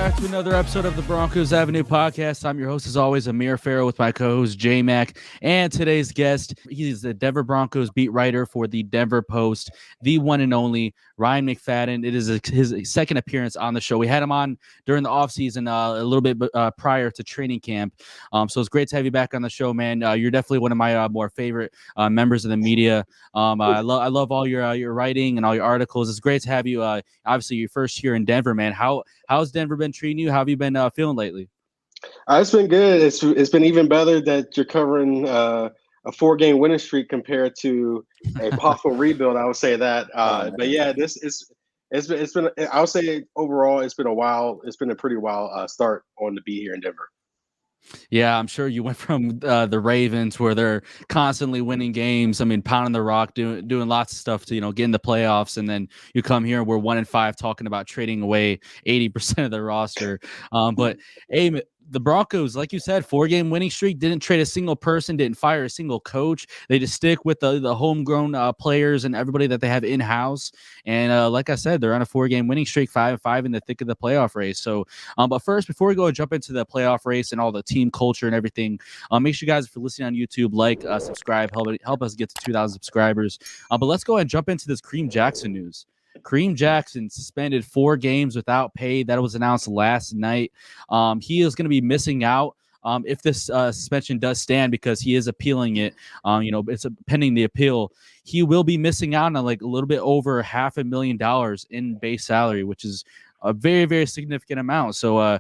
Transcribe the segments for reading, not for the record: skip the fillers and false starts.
back to another episode of the Broncos Avenue Podcast. I'm your host, as always, Amir with my co-host, JMack. And today's guest, he's the Denver Broncos beat writer for the Denver Post, the one and only Ryan McFadden. It is his second appearance on the show. We had him on during the offseason a little bit prior to training camp. So it's great to have you back on the show, man. You're definitely one of my more favorite members of the media. I love all your writing and all your articles. It's great to have you. Obviously, your first year in Denver, man. How's Denver been treating you? How have you been feeling lately? It's been good. It's been even better that you're covering a 4-game winning streak compared to a possible rebuild. I would say that. But yeah, it's been. I would say overall, it's been a while. It's been a pretty wild start on the beat here in Denver. Yeah, I'm sure you went from the Ravens, where they're constantly winning games. I mean, pounding the rock, doing lots of stuff to get in the playoffs, and then you come here, we're 1-5, talking about trading away 80% of the roster. But hey, the Broncos, like you said, 4-game winning streak, didn't trade a single person, didn't fire a single coach. They just stick with the homegrown players and everybody that they have in-house. And like I said, they're on a 4-game winning streak, 5-5 in the thick of the playoff race. So, but first, before we go and jump into the playoff race and all the team culture and everything, make sure you guys, if you're listening on YouTube, like, subscribe, help us get to 2,000 subscribers. But let's go ahead and jump into this Kareem Jackson news. Kareem Jackson suspended 4 games without pay. That was announced last night. He is going to be missing out if this suspension does stand, because he is appealing it. It's pending the appeal. He will be missing out on like a little bit over $500,000 in base salary, which is a very, very significant amount. So,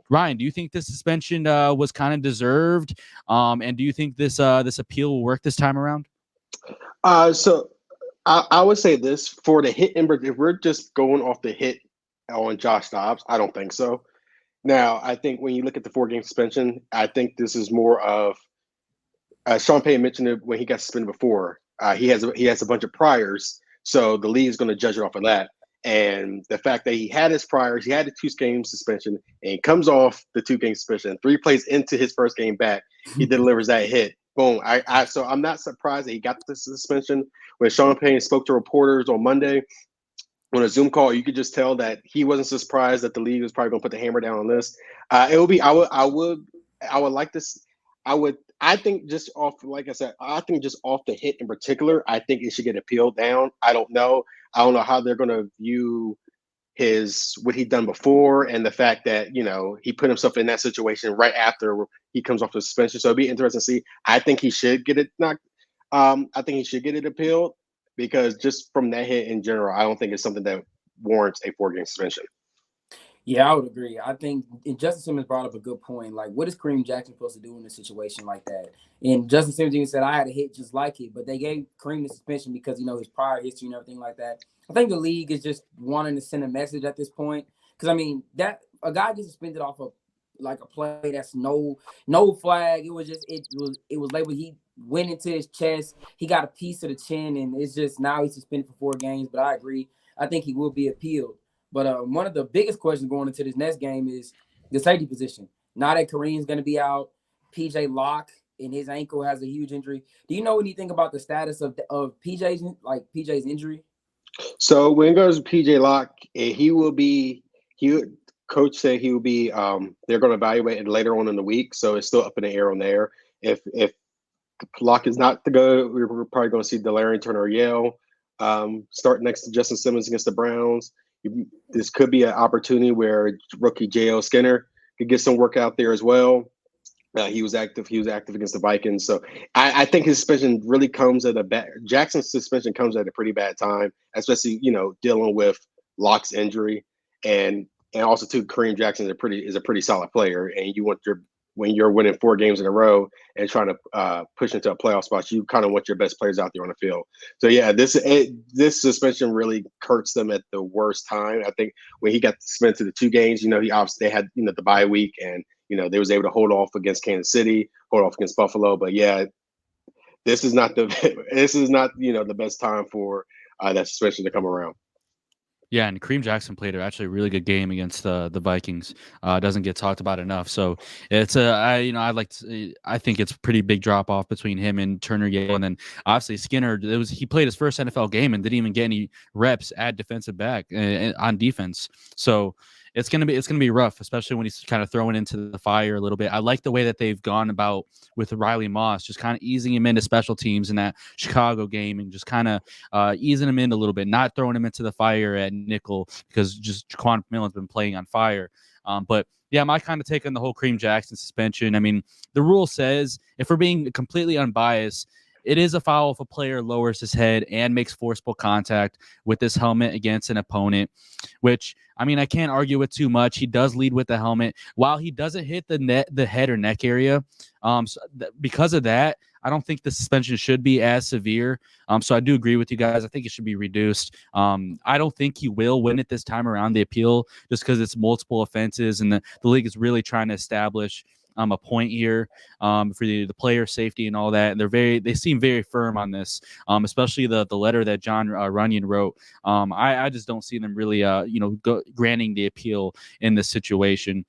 Ryan, do you think this suspension was kind of deserved? And do you think this appeal will work this time around? So I would say this for the hit. If we're just going off the hit on Josh Dobbs, I don't think so. Now, I think when you look at the 4-game suspension, I think this is more of Sean Payton mentioned it when he got suspended before. He has a bunch of priors, so the league is going to judge it off of that. And the fact that he had his priors, he had a 2-game suspension, and he comes off the 2-game suspension, 3 plays into his first game back, he delivers that hit. Boom. So I'm not surprised that he got the suspension. When Sean Payton spoke to reporters on Monday on a Zoom call, you could just tell that he wasn't surprised that the league was probably going to put the hammer down on this. It would be. I would like this. I think just off, like I said, I think just off the hit in particular, I think it should get appealed down. I don't know how they're going to view what he'd done before, and the fact that he put himself in that situation right after he comes off the suspension. So it'd be interesting to see. I think he should get it knocked. I think he should get it appealed, because just from that hit in general, I don't think it's something that warrants a 4-game suspension. Yeah, I would agree. I think Justin Simmons brought up a good point. Like, what is Kareem Jackson supposed to do in a situation like that? And Justin Simmons even said, I had a hit just like it, but they gave Kareem the suspension because, his prior history and everything like that. I think the league is just wanting to send a message at this point. Because, I mean, that a guy gets suspended off of like a play that's no flag. It was labeled, he went into his chest. He got a piece of the chin, and it's just now he's suspended for 4 games. But I agree. I think he will be appealed. But one of the biggest questions going into this next game is the safety position. Now that Kareem's going to be out, PJ Locke and his ankle has a huge injury. Do you know anything about the status of PJ's injury? So when it goes to PJ Locke, coach said he will be. They're going to evaluate it later on in the week, so it's still up in the air on there. If Locke is not to go, we're probably going to see Delarian Turner-Yale start next to Justin Simmons against the Browns. This could be an opportunity where rookie J.L. Skinner could get some work out there as well. He was active against the Vikings. So I think his suspension really comes at Jackson's suspension comes at a pretty bad time, especially, dealing with Locke's injury. And also too, Kareem Jackson is a pretty solid player. And when you're winning 4 games in a row and trying to push into a playoff spot, you kind of want your best players out there on the field. So yeah, this suspension really hurts them at the worst time. I think when he got suspended to the 2 games, he obviously they had the bye week, and they was able to hold off against Kansas City, hold off against Buffalo. But yeah, this is not the best time for that suspension to come around. Yeah, and Kareem Jackson played actually a really good game against the Vikings. Doesn't get talked about enough. So it's I think it's a pretty big drop off between him and Turner-Yale, and then obviously Skinner. He played his first NFL game and didn't even get any reps at defensive back on defense. So it's gonna be rough, especially when he's kind of throwing into the fire a little bit. I like the way that they've gone about with Riley Moss, just kind of easing him into special teams in that Chicago game, and just kind of easing him in a little bit, not throwing him into the fire at nickel because just Jaquan McMillan's been playing on fire. But yeah, my kind of take on the whole Kareem Jackson suspension. I mean, the rule says, if we're being completely unbiased, it is a foul if a player lowers his head and makes forcible contact with his helmet against an opponent, which, I mean, I can't argue with too much. He does lead with the helmet. While he doesn't hit the head or neck area, because of that, I don't think the suspension should be as severe. So I do agree with you guys. I think it should be reduced. I don't think he will win it this time around, the appeal, just because it's multiple offenses, and the league is really trying to establish a point here for the player safety and all that. And they seem very firm on this, especially the letter that John Runyon wrote. I just don't see them really, granting the appeal in this situation.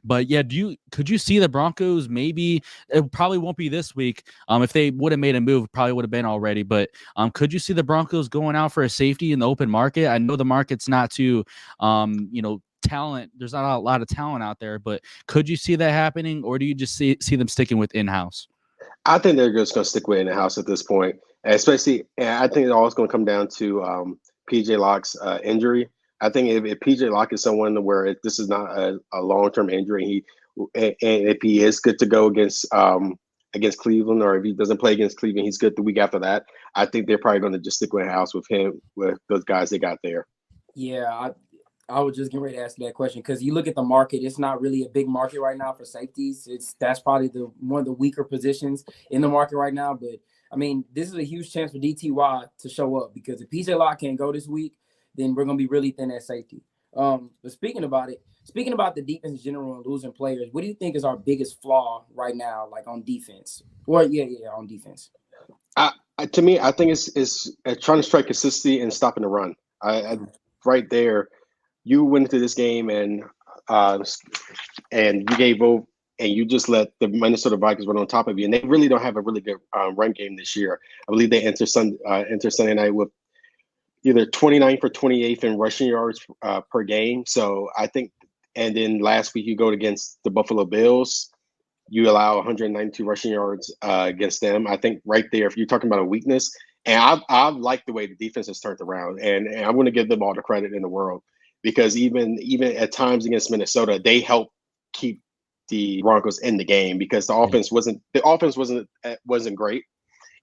But yeah, could you see the Broncos? Maybe it probably won't be this week. If they would have made a move, it probably would have been already. But could you see the Broncos going out for a safety in the open market? I know the market's not too, talent. There's not a lot of talent out there, but could you see that happening, or do you just see them sticking with in-house? I think they're just going to stick with in the house at this point, and especially. And I think it's always going to come down to PJ Locke's injury. I think if PJ Locke is someone where this is not a long-term injury, and if he is good to go against Cleveland, or if he doesn't play against Cleveland, he's good the week after that. I think they're probably going to just stick with house with him, with those guys they got there. Yeah, I was just getting ready to ask you that question, because you look at the market, it's not really a big market right now for safeties. That's probably one of the weaker positions in the market right now. But I mean, this is a huge chance for DTY to show up, because if PJ Locke can't go this week, then we're gonna be really thin at safety. But speaking about the defense in general and losing players, what do you think is our biggest flaw right now, like on defense? On defense. To me, I think it's trying to strike consistency and stopping the run. Right there. You went into this game and you gave over, and you just let the Minnesota Vikings run on top of you, and they really don't have a really good run game this year. I believe they enter Sunday night with either 29th or 28th in rushing yards per game. So I think, and then last week you go against the Buffalo Bills, you allow 192 rushing yards against them. I think right there, if you're talking about a weakness, and I like the way the defense has turned around, and I'm going to give them all the credit in the world. Because even at times against Minnesota, they helped keep the Broncos in the game, because the offense wasn't great.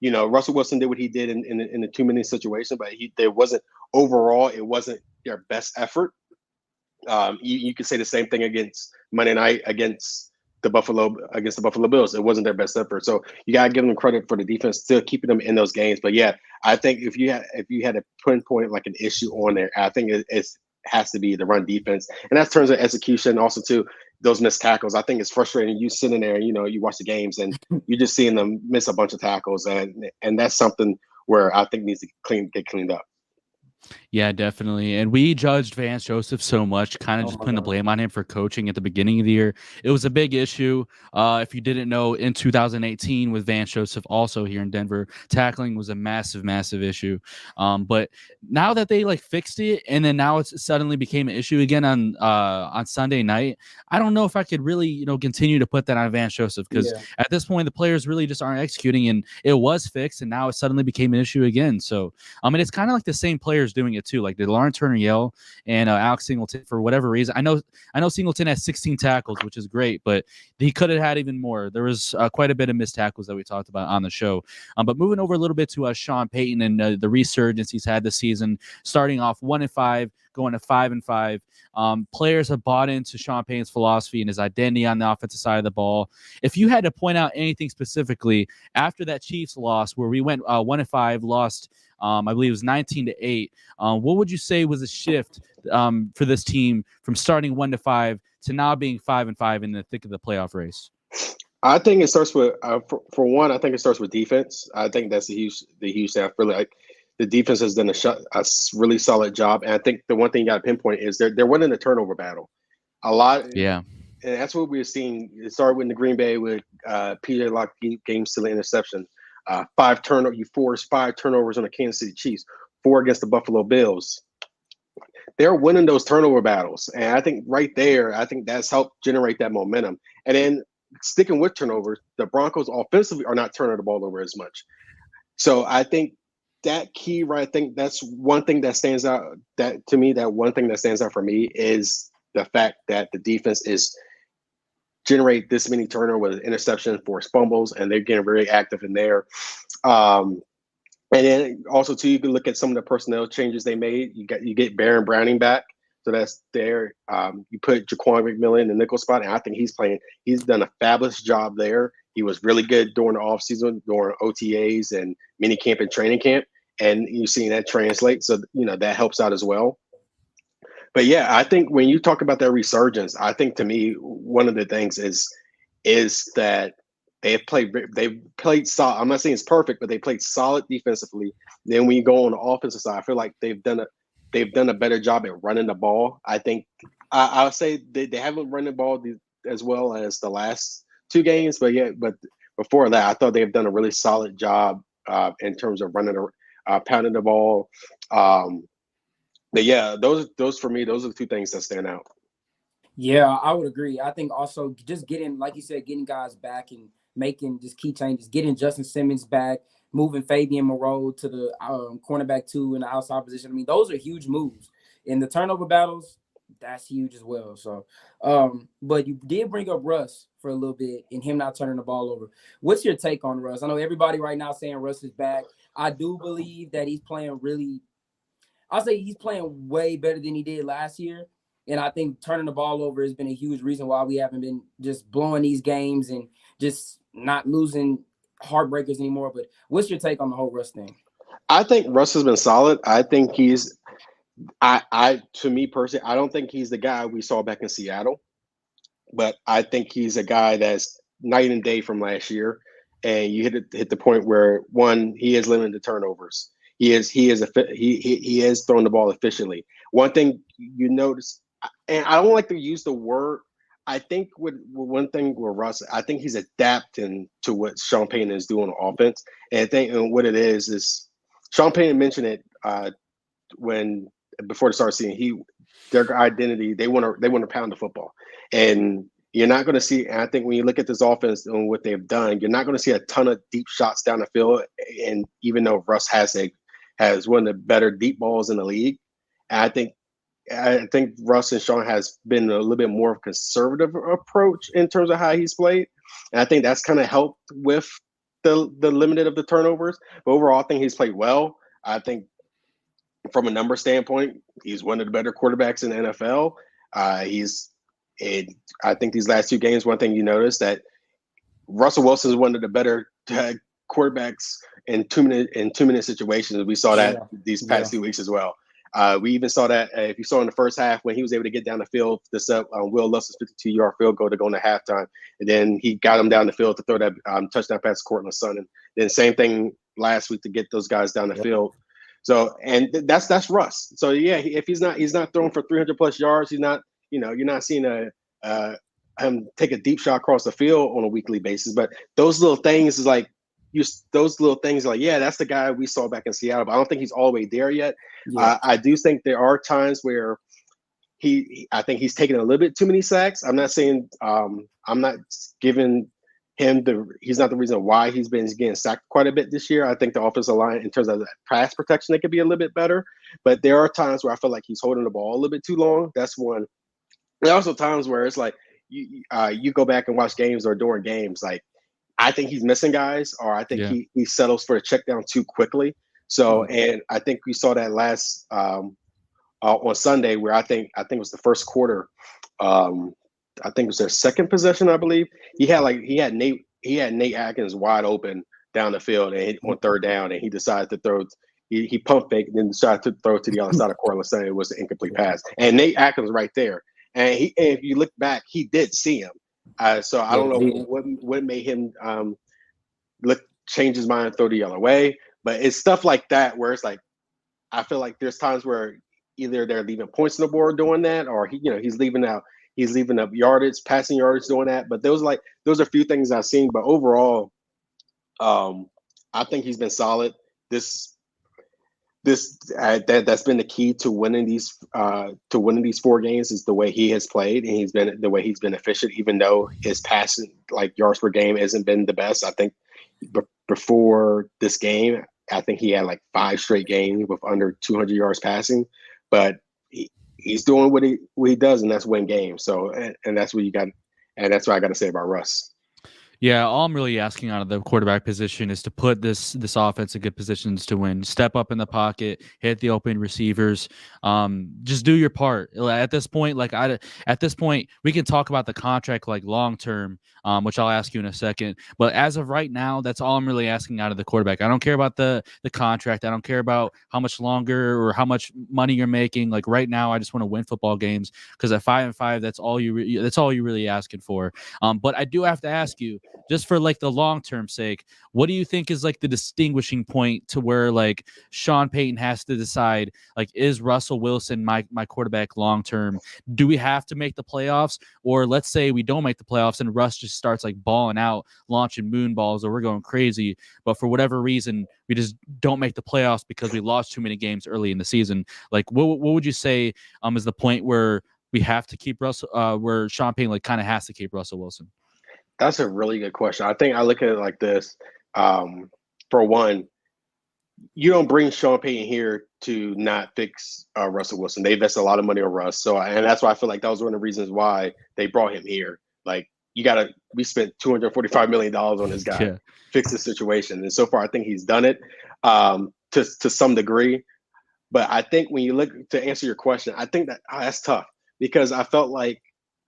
Russell Wilson did what he did in the 2-minute situation, but it wasn't their best effort. You could say the same thing against Monday night against the Buffalo Bills. It wasn't their best effort. So you gotta give them credit for the defense still keeping them in those games. But yeah, I think if you had to pinpoint like an issue on there, I think it has to be the run defense, and that's terms of execution. Also, too, those missed tackles. I think it's frustrating. You sitting there, you watch the games, and you're just seeing them miss a bunch of tackles, and that's something where I think needs to get cleaned up. Yeah, definitely. And we judged Vance Joseph so much, kind of just putting the blame on him for coaching at the beginning of the year. It was a big issue. If you didn't know, in 2018 with Vance Joseph also here in Denver, tackling was a massive, massive issue. But now that they fixed it, and then now it's suddenly became an issue again on Sunday night, I don't know if I could really, continue to put that on Vance Joseph, because at this point the players really just aren't executing, and it was fixed, and now it suddenly became an issue again. So it's kind of like the same players doing it too. Like, did Lawrence Turner-Yell and Alex Singleton, for whatever reason, I know Singleton has 16 tackles, which is great, but he could have had even more. There was quite a bit of missed tackles that we talked about on the show. But moving over a little bit to Sean Payton and the resurgence he's had this season, starting off 1-5, going to 5-5. Players have bought into Sean Payton's philosophy and his identity on the offensive side of the ball. If you had to point out anything specifically after that Chiefs loss, where we went 1-5, lost, I believe it was 19-8. What would you say was a shift for this team from starting 1-5 to now being 5-5 in the thick of the playoff race? I think it starts with, for one, I think it starts with defense. I think that's the huge thing. I feel like the defense has done a really solid job, and I think the one thing you got to pinpoint is they're winning the turnover battle a lot. Yeah, and that's what we're seeing. It started with the Green Bay with PJ Locke game-stealing interception. 5 turnovers. You forced 5 turnovers on the Kansas City Chiefs, 4 against the Buffalo Bills. they're winning those turnover battles. And I think right there, I think that's helped generate that momentum. And then sticking with turnovers, the Broncos offensively are not turning the ball over as much. So I think that key, right? I think that's one thing that stands out. That to me, that one thing that stands out for me is the fact that the defense is generate this many turnovers, interceptions, forced fumbles, and they're getting very active in there. And then also too, you can look at some of the personnel changes they made. You get Baron Browning back, so that's there. You put Jaquan McMillan in the nickel spot, and I think he's done a fabulous job there. He was really good during the offseason, during OTAs and mini camp and training camp, and you're seeing that translate. So that helps out as well. But yeah, I think when you talk about that resurgence, I think to me one of the things is that they've played solid. I'm not saying it's perfect, but they played solid defensively. Then when you go on the offensive side, I feel like they've done a better job at running the ball. I think I'll say they haven't run the ball as well as the last two games, but before that, I thought they've done a really solid job in terms of pounding the ball. But yeah, those for me, those are the two things that stand out. Yeah, I would agree. I think also just getting, like you said, getting guys back and making just key changes, getting Justin Simmons back, moving Fabian Moreau to the cornerback 2 in the outside position. I mean, those are huge moves. In the turnover battles, that's huge as well. So, but you did bring up Russ for a little bit and him not turning the ball over. What's your take on Russ? I know everybody right now saying Russ is back. I do believe that he's playing I'll say he's playing way better than he did last year. And I think turning the ball over has been a huge reason why we haven't been just blowing these games and just not losing heartbreakers anymore. But what's your take on the whole Russ thing? I think Russ has been solid. I think to me personally, I don't think he's the guy we saw back in Seattle, but I think he's a guy that's night and day from last year. And you hit the point where he is limited to turnovers. He is throwing the ball efficiently. One thing you notice, and I don't like to use the word. I think one thing with Russ, I think he's adapting to what Sean Payton is doing on offense. And I think what it is Sean Payton mentioned it before the start of the season. Their identity, they want to pound the football, and you're not going to see. And I think when you look at this offense and what they've done, you're not going to see a ton of deep shots down the field. And even though Russ has one of the better deep balls in the league, and I think Russ and Sean has been a little bit more of a conservative approach in terms of how he's played. And I think that's kind of helped with the limited of the turnovers. But overall, I think he's played well. I think from a number standpoint, he's one of the better quarterbacks in the NFL. I think these last two games, one thing you notice that Russell Wilson is one of the better quarterbacks in 2 minute situations. We saw that these past 2 weeks as well. We even saw that if you saw in the first half when he was able to get down the field to set Will Lewis's 52-yard field goal to go into halftime, and then he got him down the field to throw that touchdown pass to Courtland Sutton. Then same thing last week to get those guys down the field. So and that's Russ. So yeah, if he's not throwing for 300 plus yards, he's not. You're not seeing him take a deep shot across the field on a weekly basis. But those little things is like. Yeah, that's the guy we saw back in Seattle, but I don't think he's all the way there yet. Yeah. I do think there are times where I think he's taking a little bit too many sacks. I'm not saying I'm not giving him he's not the reason why he's been getting sacked quite a bit this year. I think the offensive line, in terms of pass protection, they could be a little bit better. But there are times where I feel like he's holding the ball a little bit too long. That's one. There are also times where it's like you go back and watch games or during games, like I think he's missing guys, or I think he settles for a check down too quickly. So, and I think we saw that last on Sunday, where I think it was the first quarter. I think it was their second possession, I believe. He had Nate Atkins wide open down the field and on third down, and he decided to throw. He pump fake and then decided to throw it to the other side of Courtland Sutton. It was an incomplete pass, and Nate Atkins was right there. And if you look back, he did see him. So I don't know what made him change his mind and throw the other way. But it's stuff like that where it's like I feel like there's times where either they're leaving points on the board doing that, or he's leaving up yardage, passing yardage doing that. But those are a few things I've seen. But overall, I think he's been solid. that's been the key to winning these 4 games is the way he has played, and the way he's been efficient, even though his passing like yards per game hasn't been the best. I think before this game, I think he had like 5 straight games with under 200 yards passing, but he's doing what he does, and that's win games. So and that's what you got, and that's what I got to say about Russ. Yeah, all I'm really asking out of the quarterback position is to put this offense in good positions to win. Step up in the pocket, hit the open receivers. Just do your part. At this point, we can talk about the contract like long term, which I'll ask you in a second. But as of right now, that's all I'm really asking out of the quarterback. I don't care about the contract. I don't care about how much longer or how much money you're making. Like right now, I just want to win football games because at 5-5, that's all you're really asking for. But I do have to ask you, just for like the long-term sake, what do you think is like the distinguishing point to where like Sean Payton has to decide, like, is Russell Wilson my quarterback long-term? Do we have to make the playoffs? Or let's say we don't make the playoffs and Russ just starts like balling out, launching moon balls, or we're going crazy, but for whatever reason, we just don't make the playoffs because we lost too many games early in the season. Like, what would you say is the point where we have to keep Russell, where Sean Payton like kind of has to keep Russell Wilson? That's a really good question. I think I look at it like this. For one, you don't bring Sean Payton here to not fix Russell Wilson. They invested a lot of money on Russ. And that's why I feel like that was one of the reasons why they brought him here. Like, we spent $245 million on this guy, Yeah. Fix the situation. And so far, I think he's done it to some degree. But I think when you look to answer your question, I think that's tough because I felt like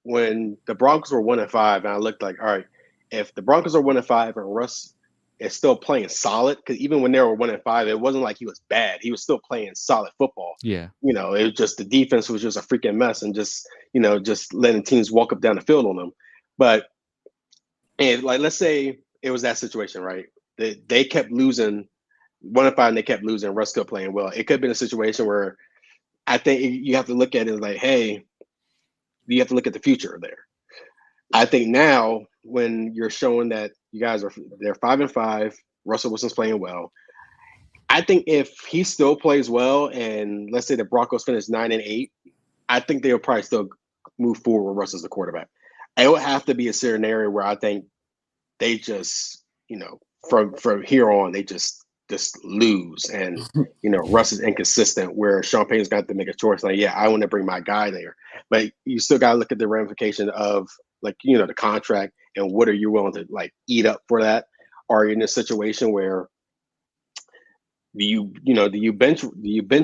when the Broncos were 1-5, and I looked like, all right, if the Broncos are 1-5 and Russ is still playing solid, because even when they were 1-5, it wasn't like he was bad. He was still playing solid football. Yeah. It was just the defense was just a freaking mess and just letting teams walk up down the field on them. But and like let's say it was that situation, right? They kept losing 1-5 and they kept losing. Russ still playing well. It could have been a situation where I think you have to look at it like, hey, you have to look at the future there. I think now when you're showing that you guys they're 5-5, Russell Wilson's playing well. I think if he still plays well, and let's say the Broncos finish 9-8, I think they'll probably still move forward with Russ as the quarterback. It would have to be a scenario where I think they just, from here on, they just lose, and Russ is inconsistent, where Sean Payton's got to make a choice like, yeah, I want to bring my guy there, but you still got to look at the ramification of the contract and what are you willing to like eat up for that. Are you in a situation where do you bench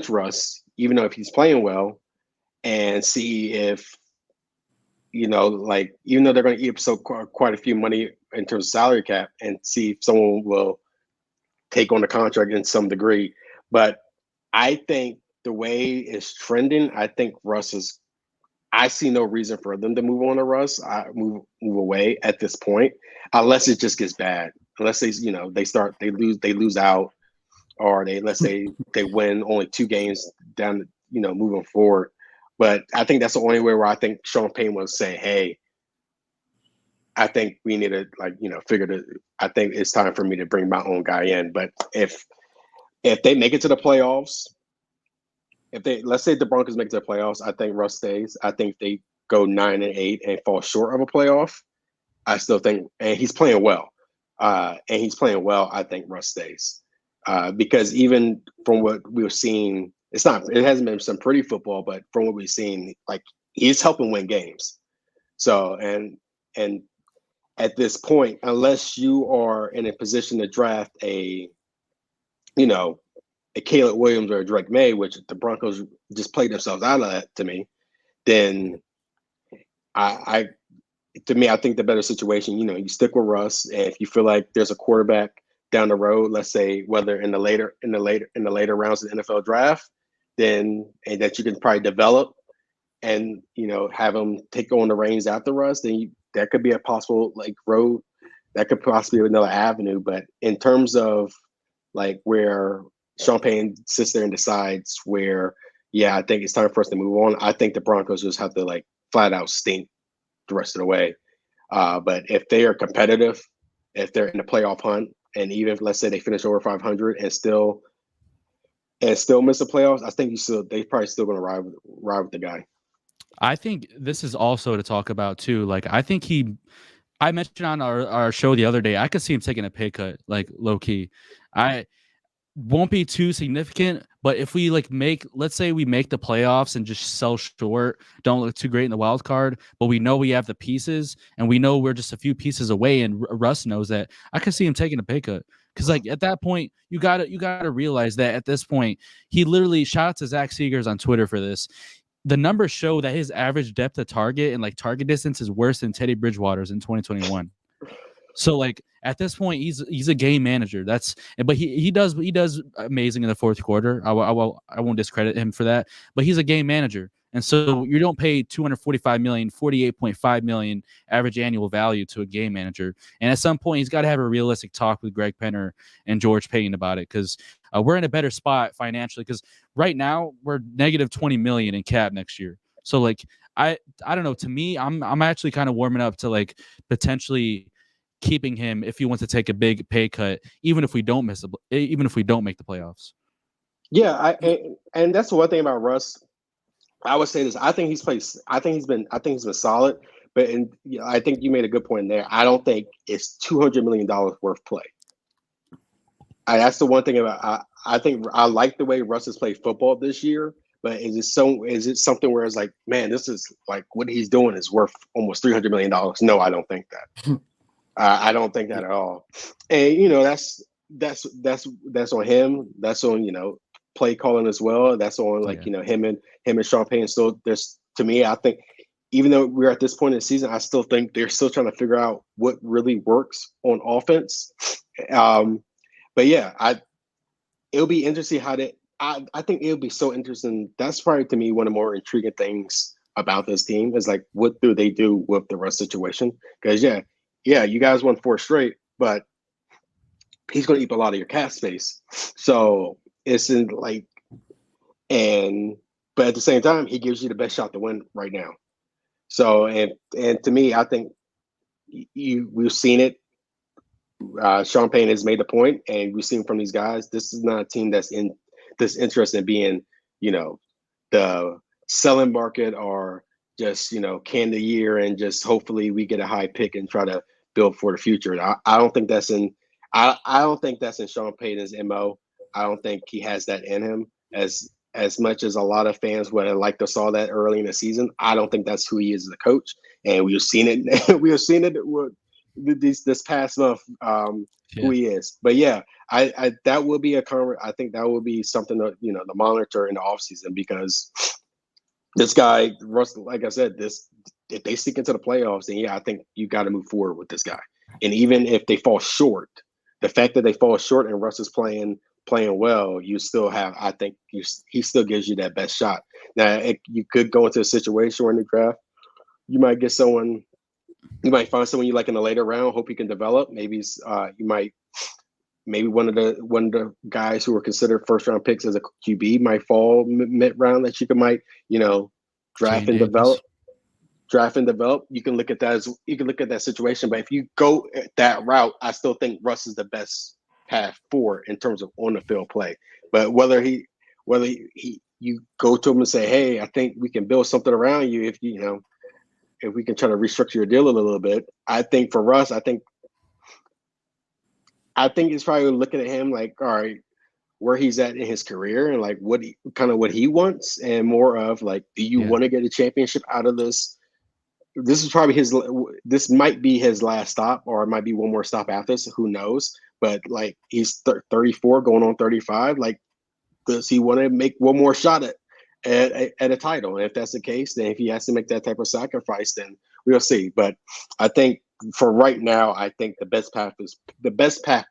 Russ even though if he's playing well and see if even though they're going to eat up quite a few money in terms of salary cap, and see if someone will take on the contract in some degree. But I think the way it's trending, I think I see no reason for them to move on to Russ. I move away at this point, unless it just gets bad. Unless they lose out, or let's say they win only 2 games down, moving forward. But I think that's the only way where I think Sean Payton will say, hey, I think we need to I think it's time for me to bring my own guy in. But if they make it to the playoffs, let's say the Broncos make it to the playoffs, I think Russ stays. I think if they go 9-8 and fall short of a playoff, I still think, and he's playing well. I think Russ stays. Because even from what we were seeing, it hasn't been some pretty football, but from what we've seen, like, he's helping win games. So, and at this point, unless you are in a position to draft a Caleb Williams or a Drake May, which the Broncos just played themselves out of that to me, then I think the better situation, you stick with Russ, and if you feel like there's a quarterback down the road, let's say whether in the later rounds of the NFL draft, and that you can probably develop and have them take on the reins after Russ, then that could be a possible road. That could possibly be another avenue. But in terms of where Sean Payton sits there and decides where, yeah, I think it's time for us to move on, I think the Broncos just have to flat out stink the rest of the way. But if they are competitive, if they're in the playoff hunt, and even if let's say they finish over 500 and still and still miss the playoffs, I think they probably still going to ride with the guy. I think this is also to talk about too. Like, I mentioned on our show the other day, I could see him taking a pay cut, like low key. I won't be too significant, but if we let's say we make the playoffs and just sell short, don't look too great in the wild card, but we know we have the pieces and we know we're just a few pieces away, and Russ knows that, I could see him taking a pay cut. Because like at that point, you gotta realize that at this point, he literally, shout out to Zach Seegers on Twitter for this. The numbers show that his average depth of target and like target distance is worse than Teddy Bridgewater's in 2021. So like at this point, he's a game manager. But he does amazing in the fourth quarter. I won't discredit him for that. But he's a game manager, and so you don't pay $245 million, $48.5 million average annual value to a game manager. And at some point, he's got to have a realistic talk with Greg Penner and George Payton about it, because we're in a better spot financially. Because right now we're negative $20 million in cap next year. So like I don't know. To me, I'm actually kind of warming up to like potentially keeping him if he wants to take a big pay cut, even if we don't make the playoffs. Yeah, and that's the one thing about Russ. I would say this. I think he's been solid, but I think you made a good point there. I don't think it's $200 million worth play. That's the one thing about. I think I like the way Russ has played football this year, but is it something where it's like, man, this is like what he's doing is worth almost $300 million? No, I don't think that. I don't think that at all. And that's on him. That's on play calling as well. That's on him and Sean Payton. Still, to me, I think even though we're at this point in the season, I still think they're still trying to figure out what really works on offense. But yeah, it'll be interesting how that. I think it'll be so interesting. That's probably to me one of the more intriguing things about this team is like, what do they do with the Russ situation? Because yeah, you guys won 4 straight, but he's going to eat a lot of your cap space. So it's in like, but at the same time, he gives you the best shot to win right now. So, and to me, I think we've seen it. Sean Payton has made the point, and we've seen from these guys, this is not a team that's interested in being, the selling market or just, can the year and just hopefully we get a high pick and try to build for the future. I don't think that's in Sean Payton's MO. I don't think he has that in him as much as a lot of fans would have liked to saw that early in the season. I don't think that's who he is as a coach. And we've seen it. We have seen it this past month, who he is. But yeah, I that will be I think that will be something to, to monitor in the offseason, because this guy, Russell, like I said, if they stick into the playoffs, then I think you got to move forward with this guy. And even if they fall short, the fact that they fall short and Russ is playing well, you still have, I think he still gives you that best shot. Now, you could go into a situation where in the draft, you might find someone you like in the later round, hope he can develop. Maybe one of the guys who were considered first round picks as a QB might fall mid round that you might, draft and develop. You can look at that situation. But if you go that route, I still think Russ is the best path forward in terms of on the field play. But whether you go to him and say, hey, I think we can build something around you if we can try to restructure your deal a little bit. I think for Russ, I think it's probably looking at him like, all right, where he's at in his career and like what he wants, and more of like, do you want to get a championship out of this? This is probably this might be his last stop, or it might be one more stop after this. Who knows? But like, he's 34 going on 35. Like, does he want to make one more shot at a title? And if that's the case, then if he has to make that type of sacrifice, then we'll see. But I think for right now, I think the best path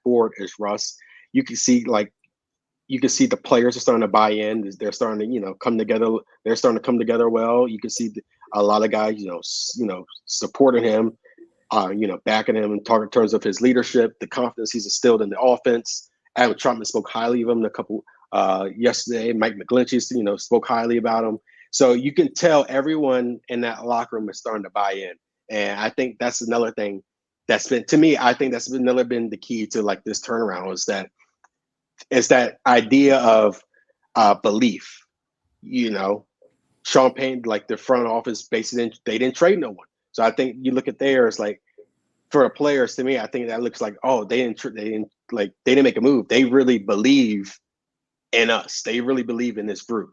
forward is Russ. You can see the players are starting to buy in. They're starting to, come together. They're starting to come together well. You can see a lot of guys, supporting him, backing him in terms of his leadership, the confidence he's instilled in the offense. Adam Troutman spoke highly of him yesterday. Mike McGlinchey, spoke highly about him. So you can tell everyone in that locker room is starting to buy in. And I think that's another thing that's been, to me, I think that's been the key to like this turnaround, is that idea of, belief. You know, Sean Payton, like the front office, basically they didn't trade no one. So I think you look at there, it's like for the players, to me, I think that looks like, oh, they didn't make a move. They really believe in us. They really believe in this group.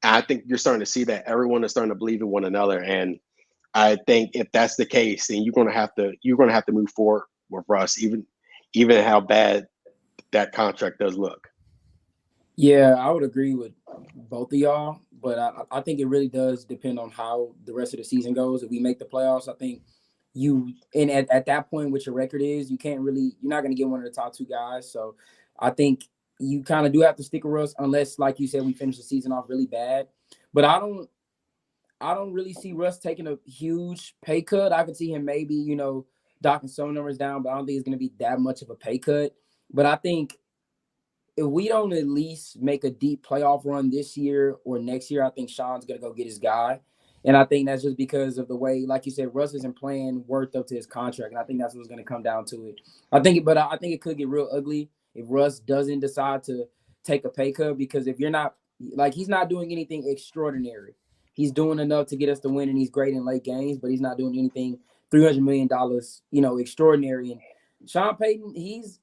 And I think you're starting to see that everyone is starting to believe in one another. And I think if that's the case, then you're gonna have to move forward with Russ, even how bad that contract does look. Yeah, I would agree with both of y'all, but I think it really does depend on how the rest of the season goes. If we make the playoffs, I think at that point, what your record is, you're not going to get one of the top two guys. So I think you kind of do have to stick with Russ unless, like you said, we finish the season off really bad. But I don't really see Russ taking a huge pay cut. I could see him maybe, docking some numbers down, but I don't think it's going to be that much of a pay cut. But I think if we don't at least make a deep playoff run this year or next year, I think Sean's going to go get his guy. And I think that's just because of the way, like you said, Russ isn't playing worth up to his contract. And I think that's what's going to come down to it. I think it could get real ugly if Russ doesn't decide to take a pay cut, because if you're not, like, he's not doing anything extraordinary. He's doing enough to get us to win, and he's great in late games, but he's not doing anything $300 million, extraordinary. And Sean Payton, he's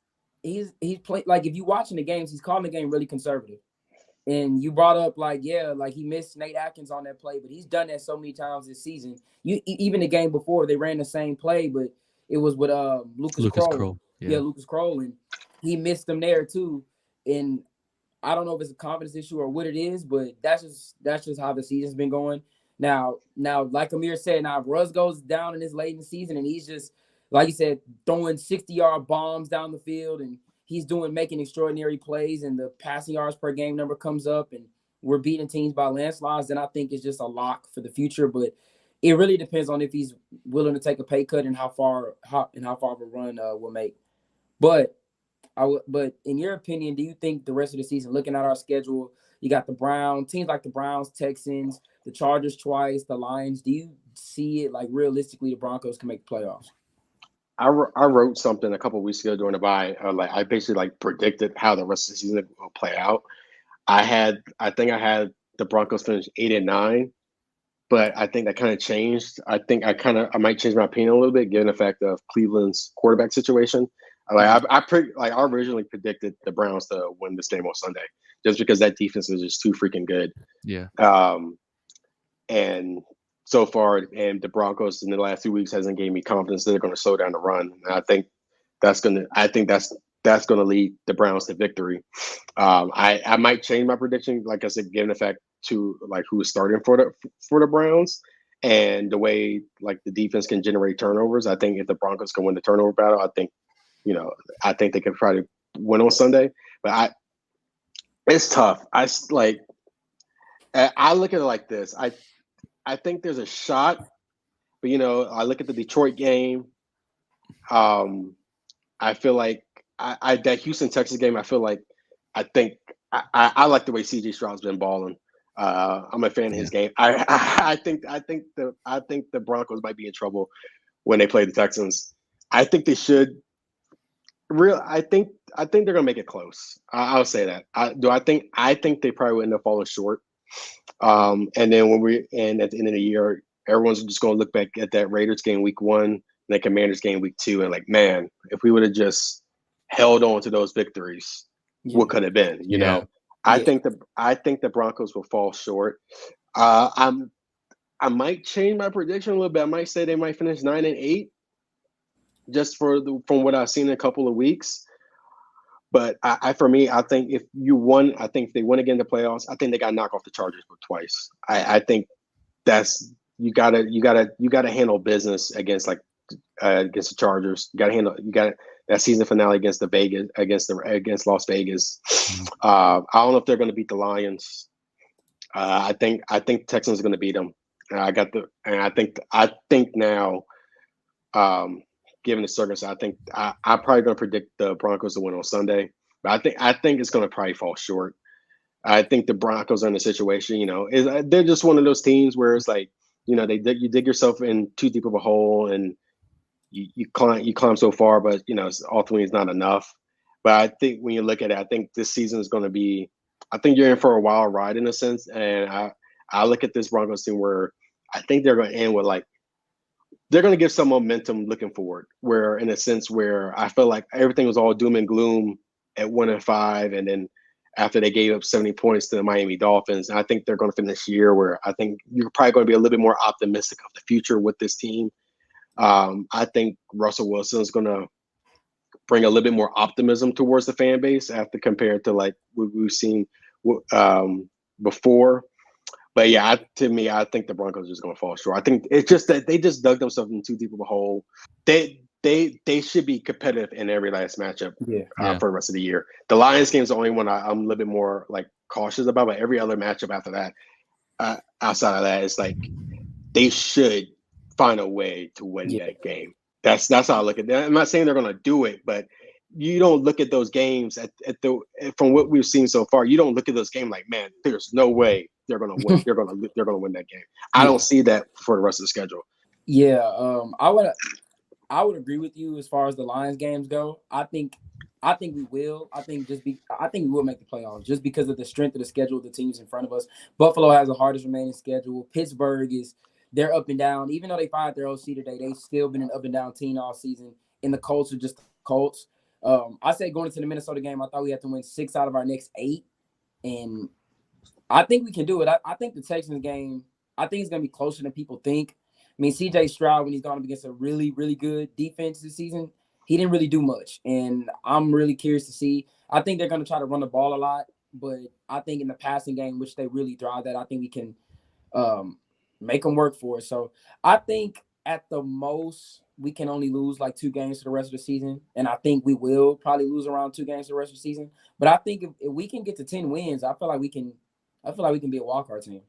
playing, like, if you're watching the games, he's calling the game really conservative. And you brought up, he missed Nate Atkins on that play, but he's done that so many times this season. Even the game before, they ran the same play, but it was with Lucas Kroll. Yeah, Lucas Kroll, and he missed them there too. And I don't know if it's a confidence issue or what it is, but that's just how the season's been going. Now, like Amir said, now if Russ goes down in this late in the season and he's just, like you said, throwing 60-yard bombs down the field, and he's making extraordinary plays, and the passing yards per game number comes up, and we're beating teams by landslides, then I think it's just a lock for the future. But it really depends on if he's willing to take a pay cut and how far of a run we'll make. But in your opinion, do you think the rest of the season, looking at our schedule, you got teams like the Browns, Texans, the Chargers twice, the Lions, do you see it like realistically the Broncos can make the playoffs? I wrote something a couple of weeks ago during the bye. I basically predicted how the rest of the season will play out. I think I had the Broncos finish 8-9, but I think that kind of changed. I think I might change my opinion a little bit given the fact of Cleveland's quarterback situation. I originally predicted the Browns to win this game on Sunday just because that defense is just too freaking good. Yeah. And so far, and the Broncos in the last 2 weeks hasn't given me confidence that they're going to slow down the run. And I think that's going to lead the Browns to victory. I might change my prediction, like I said, given the fact to who is starting for the Browns and the way the defense can generate turnovers. I think if the Broncos can win the turnover battle, I think they could probably win on Sunday. But it's tough. I look at it like this. I think there's a shot, but I look at the Detroit game. I feel like that Houston Texas game. I like the way CJ Stroud's been balling. I'm a fan of his game. I think the Broncos might be in trouble when they play the Texans. I think they should. I think they're gonna make it close. I'll say that. I think they probably will end up falling short. And then at the end of the year, everyone's just going to look back at that Raiders game week 1 and the Commanders game week 2 and man, if we would have just held on to those victories, what could have been? I think the Broncos will fall short. I might change my prediction a little bit. I might say they might finish 9-8, just from what I've seen in a couple of weeks. But I think if they win again in the playoffs, I think they got to knock off the Chargers twice. I think that's you gotta handle business against the Chargers. You got that season finale against Las Vegas. I don't know if they're going to beat the Lions. I think Texans are going to beat them. I think now. Given the circumstance, I'm probably going to predict the Broncos to win on Sunday, but I think it's going to probably fall short. I think the Broncos are in a situation, they're just one of those teams where it's you dig yourself in too deep of a hole and you climb so far, but ultimately it's not enough. But I think when you look at it, I think this season is going to be I think you're in for a wild ride in a sense. And I look at this Broncos team where I think they're going to end with like they're going to give some momentum looking forward. Where in a sense where I feel like everything was all doom and gloom at 1-5, and then after they gave up 70 points to the Miami Dolphins, and I think they're going to finish this year where I think you're probably going to be a little bit more optimistic of the future with this team. I think Russell Wilson is going to bring a little bit more optimism towards the fan base after compared to like what we've seen before. But yeah, to me, I think the Broncos are just going to fall short. I think it's just that they just dug themselves in too deep of a hole. They should be competitive in every last matchup for the rest of the year. The Lions game is the only one I'm a little bit more like cautious about, but every other matchup after that, outside of that, it's like they should find a way to win that game. That's how I look at it. I'm not saying they're going to do it, but you don't look at those games from what we've seen so far. You don't look at those games like, man, there's no way they're going to win. they're going to win that game. I don't see that for the rest of the schedule. Yeah, I would agree with you as far as the Lions games go. I think we will. I think we will make the playoffs just because of the strength of the schedule of the teams in front of us. Buffalo has the hardest remaining schedule. Pittsburgh they're up and down. Even though they fired their OC today, they've still been an up and down team all season. And the Colts are just the Colts. I say going into the Minnesota game, I thought we had to win 6 out of our next 8. And I think we can do it. I think the Texans game, I think it's going to be closer than people think. I mean, C.J. Stroud, when he's gone up against a really, really good defense this season, he didn't really do much. And I'm really curious to see. I think they're going to try to run the ball a lot. But I think in the passing game, which they really thrive at, I think we can make them work for it. So I think at the most, we can only lose like 2 games for the rest of the season. And I think we will probably lose around 2 games for the rest of the season. But I think if we can get to 10 wins, I feel like we can be a wildcard team.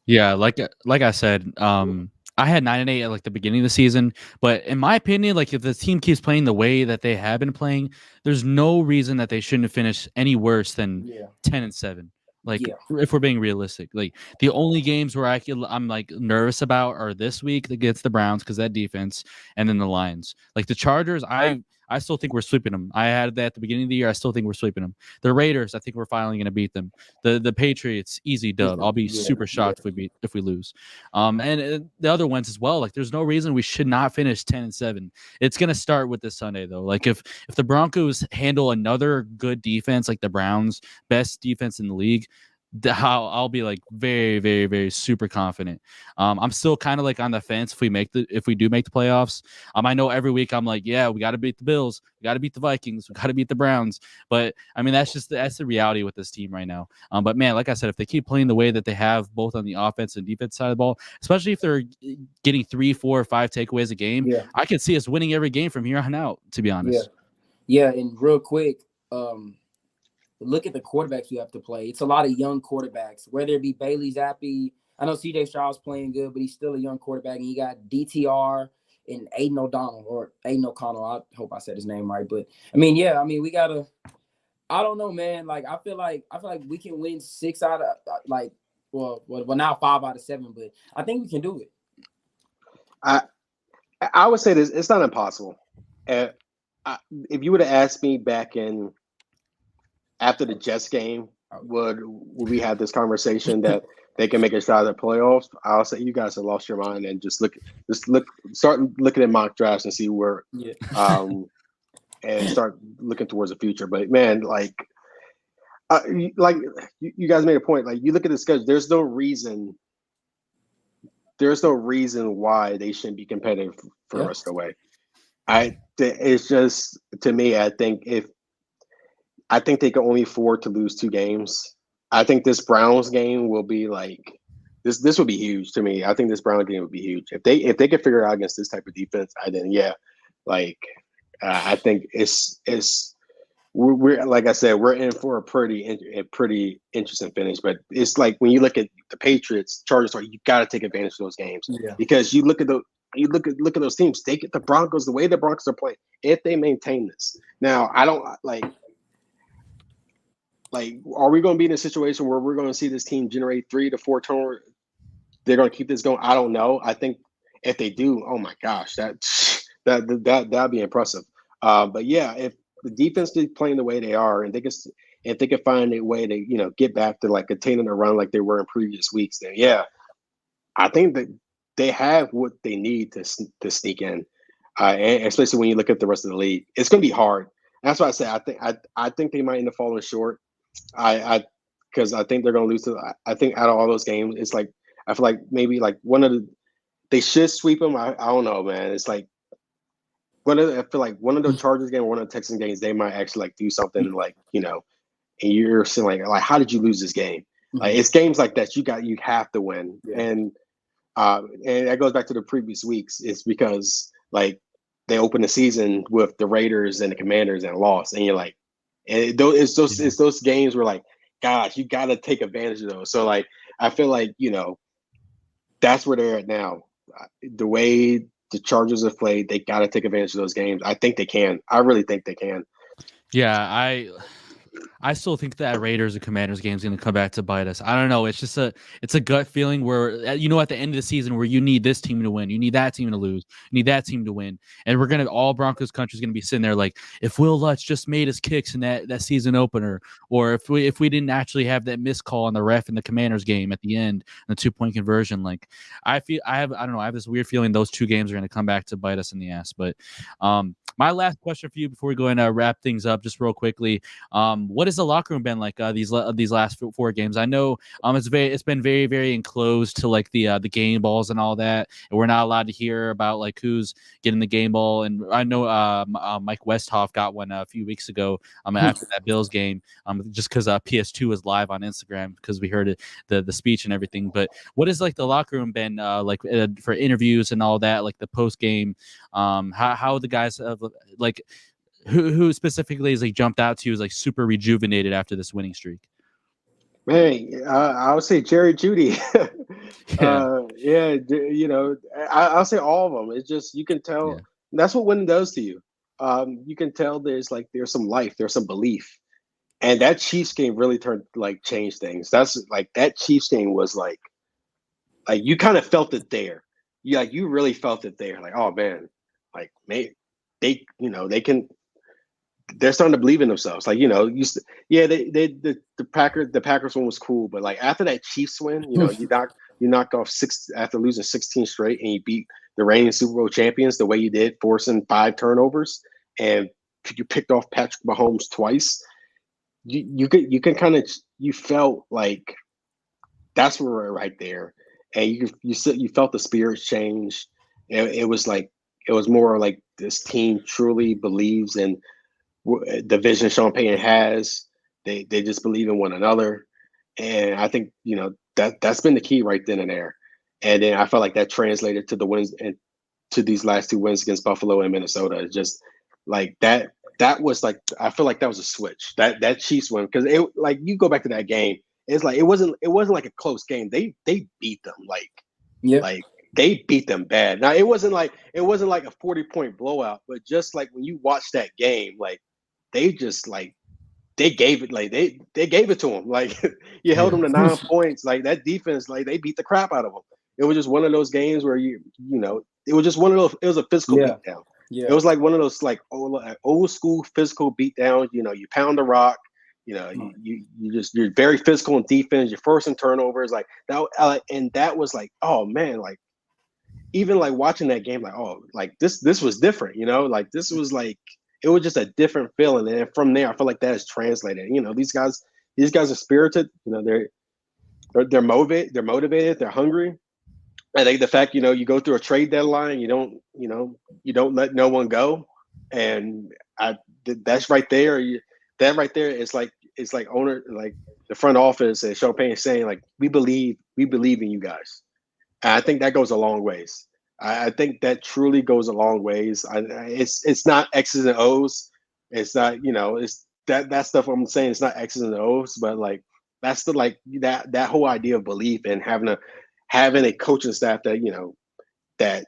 Yeah, like I said, I had 9-8 at like the beginning of the season, but in my opinion, like if the team keeps playing the way that they have been playing, there's no reason that they shouldn't finish any worse than 10-7. Like if we're being realistic, like the only games where I'm like nervous about are this week against the Browns because that defense, and then the Lions. Like the Chargers, I still think we're sweeping them. I had that at the beginning of the year. I still think we're sweeping them. The Raiders, I think we're finally going to beat them. The Patriots, easy dub. I'll be super shocked if we lose. And the other ones as well. Like there's no reason we should not finish 10-7. It's going to start with this Sunday though. Like if the Broncos handle another good defense like the Browns, best defense in the league, I'll be like very, very, very super confident. I'm still kind of like on the fence if we do make the playoffs. I know every week I'm like, yeah, we got to beat the Bills, we got to beat the Vikings, we got to beat the Browns. But I mean, that's the reality with this team right now. But man, like I said, if they keep playing the way that they have, both on the offense and defense side of the ball, especially if they're getting 3, 4, or 5 takeaways a game, I can see us winning every game from here on out. To be honest. Yeah, and real quick, look at the quarterbacks we have to play. It's a lot of young quarterbacks, whether it be Bailey Zappi. I know C.J. Stroud's playing good, but he's still a young quarterback. And you got DTR and Aiden O'Connell. I hope I said his name right. But we gotta. I don't know, man. Like I feel like we can win 6 out of now 5 out of 7. But I think we can do it. I would say this: it's not impossible. If you would have asked me back in. After the Jets game, would we have this conversation that they can make a shot at the playoffs? I'll say you guys have lost your mind and start looking at mock drafts and see where, and start looking towards the future. But man, like you guys made a point. Like you look at the schedule, there's no reason why they shouldn't be competitive for the rest of the way. It's just to me, I think they can only afford to lose 2 games. I think this Browns game will be like this would be huge to me. I think this Browns game would be huge if they could figure it out against this type of defense. I think we're like I said, we're in for a pretty interesting finish. But it's like when you look at the Patriots, Chargers, you got to take advantage of those games because you look at those teams. They get the Broncos the way the Broncos are playing. If they maintain this, now I don't like. Like, are we going to be in a situation where we're going to see this team generate 3 to 4 turnovers? They're going to keep this going. I don't know. I think if they do, oh my gosh, that'd be impressive. But yeah, the defense is playing the way they are, and if they can find a way to get back to like containing the run like they were in previous weeks, then yeah, I think that they have what they need to sneak in, and especially when you look at the rest of the league. It's going to be hard. That's why I say I think they might end up falling short. Because I think they're going to lose to. I think out of all those games, it's like I feel like maybe like they should sweep them. I don't know, man. It's like I feel like one of the Chargers game, or one of the Texans games, they might actually like do something like and you're saying like how did you lose this game? Like it's games like that you have to win, and that goes back to the previous weeks. It's because like they opened the season with the Raiders and the Commanders and lost, and you're like, and it's those games where like, gosh, you got to take advantage of those. So like I feel like that's where they're at now. The way the Chargers have played, they got to take advantage of those games. I think they can. I really think they can. Yeah, I still think that Raiders and Commanders game is going to come back to bite us. I don't know. It's just it's a gut feeling where, at the end of the season where you need this team to win. You need that team to lose. You need that team to win. And all Broncos country is going to be sitting there like, if Will Lutz just made his kicks in that season opener, or if we didn't actually have that missed call on the ref in the Commanders game at the end, the 2-point conversion, like I don't know. I have this weird feeling those two games are going to come back to bite us in the ass. But my last question for you before we go and wrap things up just real quickly. What has the locker room been like these last 4 games? I know it's been very, very enclosed to like the game balls and all that, and we're not allowed to hear about like who's getting the game ball. And I know Mike Westhoff got one a few weeks ago after that Bills game, just because PS2 was live on Instagram because we heard it, the speech and everything. But what has like the locker room been like for interviews and all that, like the post game? How the guys have like. Who specifically is like jumped out to you as like super rejuvenated after this winning streak? Man, I would say Jerry Jeudy. I'll say all of them. It's just you can tell that's what winning does to you. You can tell there's some life, there's some belief, and that Chiefs game really changed things. That's like that Chiefs game was like you kind of felt it there. You really felt it there. Like, oh man, like they can. They're starting to believe in themselves. Like, the Packers one was cool, but like after that Chiefs win, you knocked off 6 after losing 16 straight, and you beat the reigning Super Bowl champions the way you did, forcing 5 turnovers, and you picked off Patrick Mahomes twice. You felt like that's where we're right there, and you felt the spirits change. And it was more like this team truly believes in the vision Sean Payton has. They just believe in one another, and I think that's been the key right then and there. And then I felt like that translated to the wins and to these last 2 wins against Buffalo and Minnesota. It's just like that was like, I feel like that was a switch, that Chiefs win, because it like you go back to that game, it's like it wasn't like a close game. They beat them like they beat them bad. Now it wasn't like a 40-point blowout, but just like when you watch that game, like they just like they gave it they gave it to them. Like you held them to 9 points. Like that defense, like they beat the crap out of them. It was just one of those games where it was just one of those. It was a physical beatdown. Yeah. It was like one of those like old school physical beatdowns. You pound the rock. You're very physical in defense. You're forcing turnovers like that. And that was like, oh man, like even like watching that game, like, oh, like this was different. Like this was like. It was just a different feeling, and from there, I feel like that is translated. These guys are spirited. They're motivated. They're hungry. I think the fact you go through a trade deadline, you don't let no one go, and that's right there. That right there is like owner, like the front office and Sean Payton saying like we believe in you guys. And I think that goes a long ways. I think that truly goes a long ways. It's not X's and O's. It's not, it's that stuff I'm saying. It's not X's and O's, but like that's that whole idea of belief and having a coaching staff that they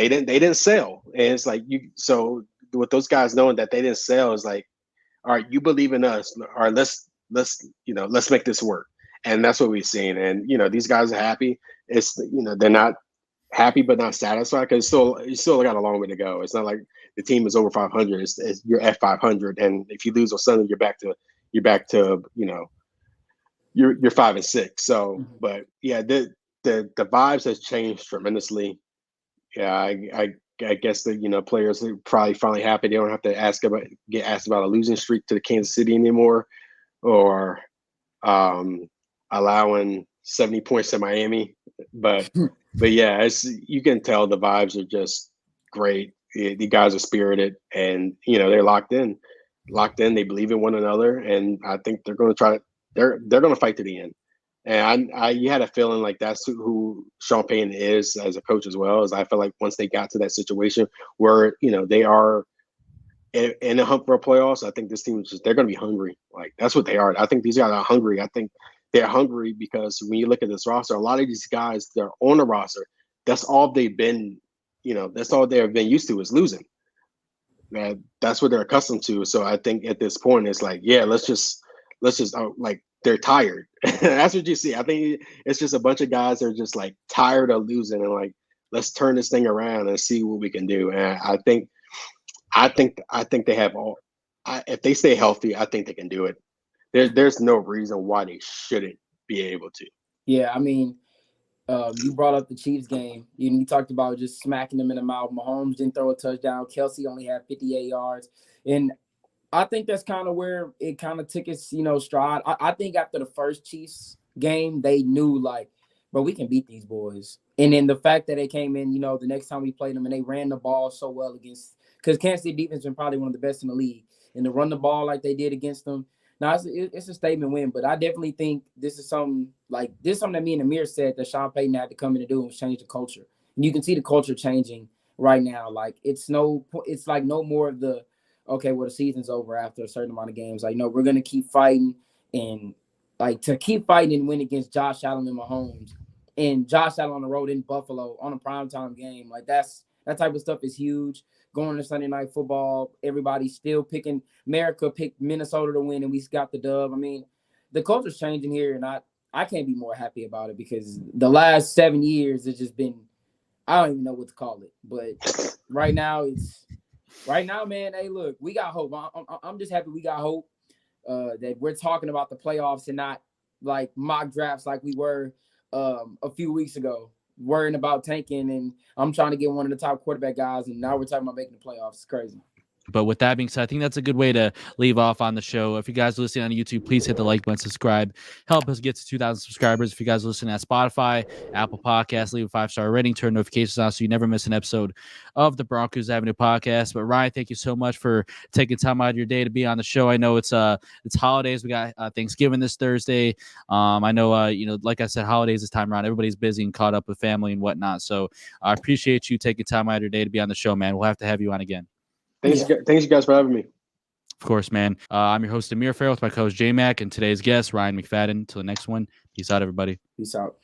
didn't sell. And it's like so with those guys knowing that they didn't sell is like, all right, you believe in us. All right, let's make this work. And that's what we've seen. And these guys are happy. It's they're not happy but not satisfied because you still got a long way to go. It's not like the team is over 500, you're at 500, and if you lose on Sunday, you're back to you're 5-6. So, but yeah, the vibes has changed tremendously. Yeah, I guess that players are probably finally happy they don't have to get asked about a losing streak to the Kansas City anymore, or allowing 70 points to Miami. But yeah, you can tell the vibes are just great. The guys are spirited, and they're locked in. They believe in one another, and I think they're going to try. They're going to fight to the end. And you had a feeling like that's who Sean Payton is as a coach as well. As I feel like once they got to that situation where they are in a hunt for a playoffs, I think this team they're going to be hungry. Like that's what they are. I think these guys are hungry. I think they're hungry because when you look at this roster, a lot of these guys that are on the roster, that's all they've been. That's all they've been used to is losing. That's what they're accustomed to. So I think at this point, it's like, yeah, let's just like. They're tired. That's what you see. I think it's just a bunch of guys that are just like tired of losing and like, let's turn this thing around and see what we can do. And I think they have all. If they stay healthy, I think they can do it. There's no reason why they shouldn't be able to. Yeah, I mean, you brought up the Chiefs game. You talked about just smacking them in the mouth. Mahomes didn't throw a touchdown. Kelsey only had 58 yards, and I think that's kind of where it kind of took its, stride. I think after the first Chiefs game, they knew, like, bro, we can beat these boys. And then the fact that they came in, the next time we played them and they ran the ball so well because Kansas City defense has been probably one of the best in the league. And to run the ball like they did against them, now it's a statement win. But I definitely think this is something that me and Amir said that Sean Payton had to come in and do and change the culture. And you can see the culture changing right now. Like, it's like no more of the, okay, well, the season's over after a certain amount of games. Like, no, we're going to keep fighting and, like, to keep fighting and win against Josh Allen and Mahomes. And Josh Allen on the road in Buffalo on a primetime game. Like, that type of stuff is huge. Going to Sunday Night Football, everybody's still picking – America picked Minnesota to win, and we got the dub. I mean, the culture's changing here, and I can't be more happy about it because the last 7 years it's just been – I don't even know what to call it. But right now it's – right now, man, hey, look, we got hope. I'm just happy we got hope that we're talking about the playoffs and not like mock drafts like we were a few weeks ago, worrying about tanking. And I'm trying to get one of the top quarterback guys, and now we're talking about making the playoffs. It's crazy. But with that being said, I think that's a good way to leave off on the show. If you guys are listening on YouTube, please hit the like button, subscribe. Help us get to 2,000 subscribers. If you guys are listening at Spotify, Apple Podcasts, leave a 5-star rating, turn notifications on so you never miss an episode of the Broncos Avenue Podcast. But Ryan, thank you so much for taking time out of your day to be on the show. I know it's holidays. We got Thanksgiving this Thursday. I know like I said, holidays this time around. Everybody's busy and caught up with family and whatnot. So I appreciate you taking time out of your day to be on the show, man. We'll have to have you on again. Thanks you guys for having me. Of course, man. I'm your host, Amir with my co-host JMack, and today's guest, Ryan McFadden. Until the next one, peace out, everybody. Peace out.